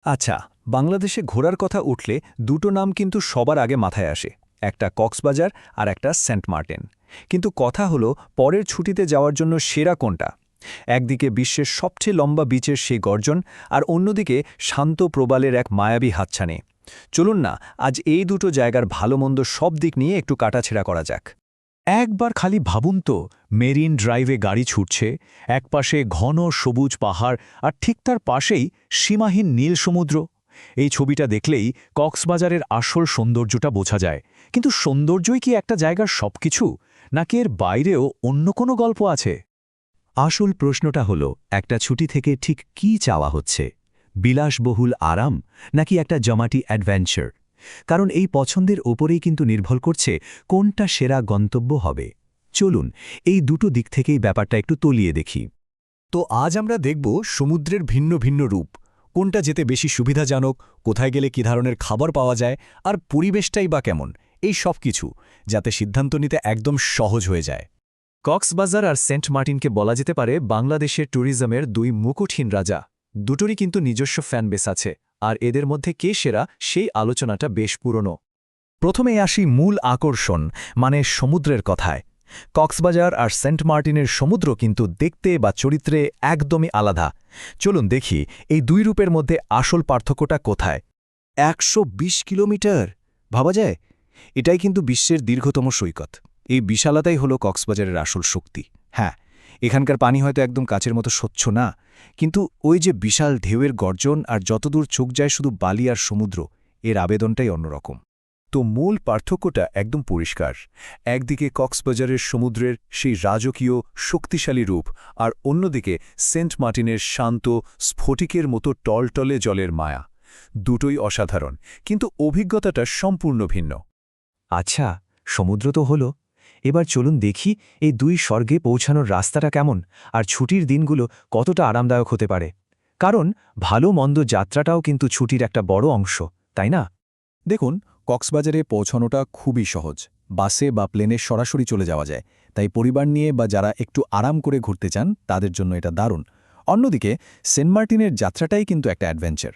আচ্ছা, বাংলাদেশে ঘোরার কথা উঠলে দুটো নাম কিন্তু সবার আগে মাথায় আসে, একটা কক্সবাজার আর একটা সেন্ট মার্টিন। কিন্তু কথা হলো পরের ছুটিতে যাওয়ার জন্য সেরা কোনটা? একদিকে বিশ্বের সবচেয়ে লম্বা বিচের সেই গর্জন, আর অন্যদিকে শান্ত প্রবালের এক মায়াবী হাতছানি। চলুন না আজ এই দুটো জায়গার ভালো মন্দ সব দিক নিয়ে একটু কাটাছেড়া করা যাক। একবার খালি ভাবুন তো, মেরিন ড্রাইভে গাড়ি ছুটছে, একপাশে ঘন সবুজ পাহাড় আর ঠিক তার পাশেই সীমাহীন নীল সমুদ্র। এই ছবিটা দেখলেই কক্সবাজারের আসল সৌন্দর্যটা বোঝা যায়। কিন্তু সৌন্দর্যই কি একটা জায়গার সবকিছু, নাকি এর বাইরেও অন্য কোনো গল্প আছে? আসল প্রশ্নটা হলো, একটা ছুটি থেকে ঠিক কী চাওয়া হচ্ছে? বিলাসবহুল আরাম, নাকি একটা জমাটি অ্যাডভেঞ্চার? কারণ এই পছন্দের ওপরেই কিন্তু নির্ভর করছে কোনটা সেরা গন্তব্য হবে। চলুন এই দুটো দিক থেকেই ব্যাপারটা একটু তলিয়ে দেখি। তো আজ আমরা দেখব সমুদ্রের ভিন্ন ভিন্ন রূপ, কোনটা যেতে বেশি সুবিধাজনক, কোথায় গেলে কী ধরনের খাবার পাওয়া যায়, আর পরিবেশটাই বা কেমন, এই সব কিছু, যাতে সিদ্ধান্ত নিতে একদম সহজ হয়ে যায়। কক্সবাজার আর সেন্ট মার্টিনকে বলা যেতে পারে বাংলাদেশের ট্যুরিজমের দুই মুকুটহীন রাজা। দুটোরই কিন্তু নিজস্ব ফ্যানবেস আছে, আর এদের মধ্যে কে সেরা সেই আলোচনাটা বেশ পুরনো। প্রথমে আসি মূল আকর্ষণ, মানে সমুদ্রের কথায়। কক্সবাজার আর সেন্ট মার্টিনের সমুদ্র কিন্তু দেখতে বা চরিত্রে একদমই আলাদা। চলুন দেখি এই দুই রূপের মধ্যে আসল পার্থক্যটা কোথায়। ১২০ কিলোমিটার, ভাবা যায়? এটাই কিন্তু বিশ্বের দীর্ঘতম সৈকত। এই বিশালতাই হলো কক্সবাজারের আসল শক্তি। হ্যাঁ, এখানকার পানি হয়তো একদম কাচের মতো স্বচ্ছ না, কিন্তু ওই যে বিশাল ঢেউয়ের গর্জন আর যতদূর চোখ যায় শুধু বালি আর সমুদ্র, এর আবেদনটাই অন্যরকম। তো মূল পার্থক্যটা একদম পরিষ্কার। একদিকে কক্সবাজারের সমুদ্রের সেই রাজকীয় শক্তিশালী রূপ, আর অন্যদিকে সেন্ট মার্টিনের শান্ত স্ফটিকের মতো টলটলে জলের মায়া। দুটোই অসাধারণ, কিন্তু অভিজ্ঞতাটা সম্পূর্ণ ভিন্ন। আচ্ছা, সমুদ্র তো হলো, এবার চলুন দেখি এই দুই স্বর্গে পৌঁছানোর রাস্তাটা কেমন, আর ছুটির দিনগুলো কতটা আরামদায়ক হতে পারে। কারণ ভালো মন্দ যাত্রাটাও কিন্তু ছুটির একটা বড় অংশ, তাই না? দেখুন, কক্সবাজারে পৌঁছানোটা খুবই সহজ। বাসে বা প্লেনে সরাসরি চলে যাওয়া যায়, তাই পরিবার নিয়ে বা যারা একটু আরাম করে ঘুরতে চান তাদের জন্য এটা দারুণ। অন্যদিকে সেন্ট মার্টিনের যাত্রাটাই কিন্তু একটা অ্যাডভেঞ্চার।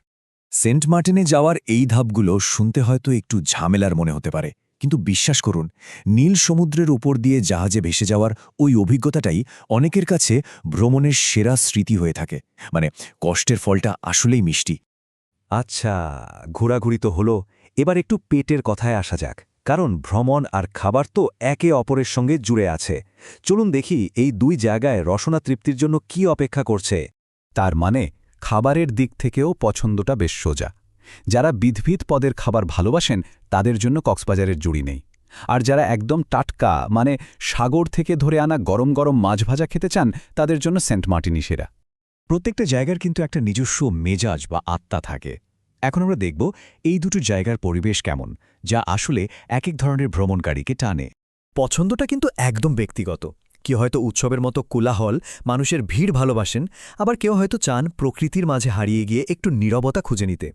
সেন্ট মার্টিনে যাওয়ার এই ধাপগুলো শুনতে হয়তো একটু ঝামেলার মনে হতে পারে, কিন্তু বিশ্বাস করুন, নীল সমুদ্রের উপর দিয়ে জাহাজে ভেসে যাওয়ার ওই অভিজ্ঞতাটাই অনেকের কাছে ভ্রমণের সেরা স্মৃতি হয়ে থাকে। মানে কষ্টের ফলটা আসলেই মিষ্টি। আচ্ছা, ঘোরাঘুরি তো হলো, এবার একটু পেটের কথায় আসা যাক। কারণ ভ্রমণ আর খাবার তো একে অপরের সঙ্গে জুড়ে আছে। চলুন দেখি এই দুই জায়গায় রসনা তৃপ্তির জন্য কি অপেক্ষা করছে। তার মানে খাবারের দিক থেকেও পছন্দটা বেশ সোজা। যারা বিধবিধ পদের খাবার ভালোবাসেন তাদের জন্য কক্সবাজারের জুড়ি নেই। আর যারা একদম টাটকা, মানে সাগর থেকে ধরে আনা গরম গরম মাছ ভাজা খেতে চান, তাদের জন্য সেন্ট মার্টিনই সেরা। প্রত্যেকটা জায়গার কিন্তু একটা নিজস্ব মেজাজ বা আত্মা থাকে। এখন আমরা দেখব এই দুটো জায়গার পরিবেশ কেমন, যা আসলে এক এক ধরনের ভ্রমণকারীকে টানে। পছন্দটা কিন্তু একদম ব্যক্তিগত। কেউ হয়তো উৎসবের মতো কোলাহল, মানুষের ভিড় ভালোবাসেন, আবার কেউ হয়তো চান প্রকৃতির মাঝে হারিয়ে গিয়ে একটু নীরবতা খুঁজে নিতে।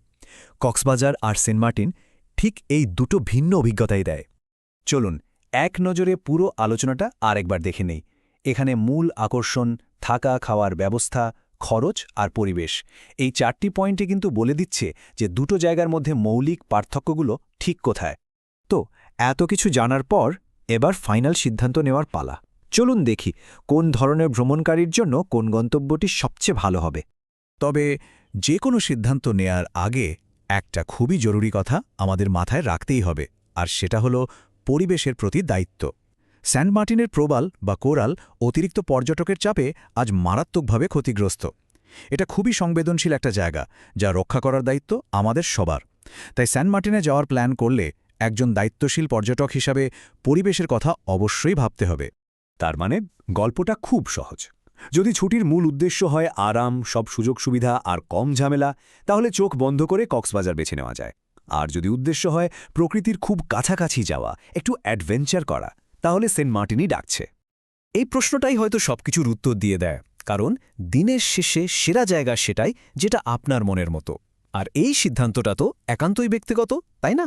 কক্সবাজার আর সেন্ট মার্টিন ঠিক এই দুটো ভিন্ন অভিজ্ঞতাই দেয়। চলুন এক নজরে পুরো আলোচনাটা আরেকবার দেখে নেই। এখানে মূল আকর্ষণ, থাকা খাওয়ার ব্যবস্থা, খরচ আর পরিবেশ, এই চারটি পয়েন্টে কিন্তু বলে দিচ্ছে যে দুটো জায়গার মধ্যে মৌলিক পার্থক্যগুলো ঠিক কোথায়। তো এত কিছু জানার পর এবার ফাইনাল সিদ্ধান্ত নেওয়ার পালা। চলুন দেখি কোন ধরনের ভ্রমণকারীর জন্য কোন গন্তব্যটি সবচেয়ে ভালো হবে। তবে যে কোনো সিদ্ধান্ত নেয়ার আগে একটা খুবই জরুরি কথা আমাদের মাথায় রাখতেই হবে, আর সেটা হলো পরিবেশের প্রতি দায়িত্ব। সেন্ট মার্টিনের প্রবাল বা কোরাল অতিরিক্ত পর্যটকের চাপে আজ মারাত্মকভাবে ক্ষতিগ্রস্ত। এটা খুবই সংবেদনশীল একটা জায়গা, যা রক্ষা করার দায়িত্ব আমাদের সবার। তাই সেন্ট মার্টিনে যাওয়ার প্ল্যান করলে একজন দায়িত্বশীল পর্যটক হিসাবে পরিবেশের কথা অবশ্যই ভাবতে হবে। তার মানে গল্পটা খুব সহজ। যদি ছুটির মূল উদ্দেশ্য হয় আরাম, সব সুযোগ সুবিধা আর কম ঝামেলা, তাহলে চোখ বন্ধ করে কক্সবাজার বেছে নেওয়া যায়। আর যদি উদ্দেশ্য হয় প্রকৃতির খুব কাছাকাছি যাওয়া, একটু অ্যাডভেঞ্চার করা, তাহলে সেন্ট মার্টিনই ডাকছে। এই প্রশ্নটাই হয়তো সবকিছুর উত্তর দিয়ে দেয়, কারণ দিনের শেষে সেরা জায়গা সেটাই যেটা আপনার মনের মতো। আর এই সিদ্ধান্তটা তো একান্তই ব্যক্তিগত, তাই না?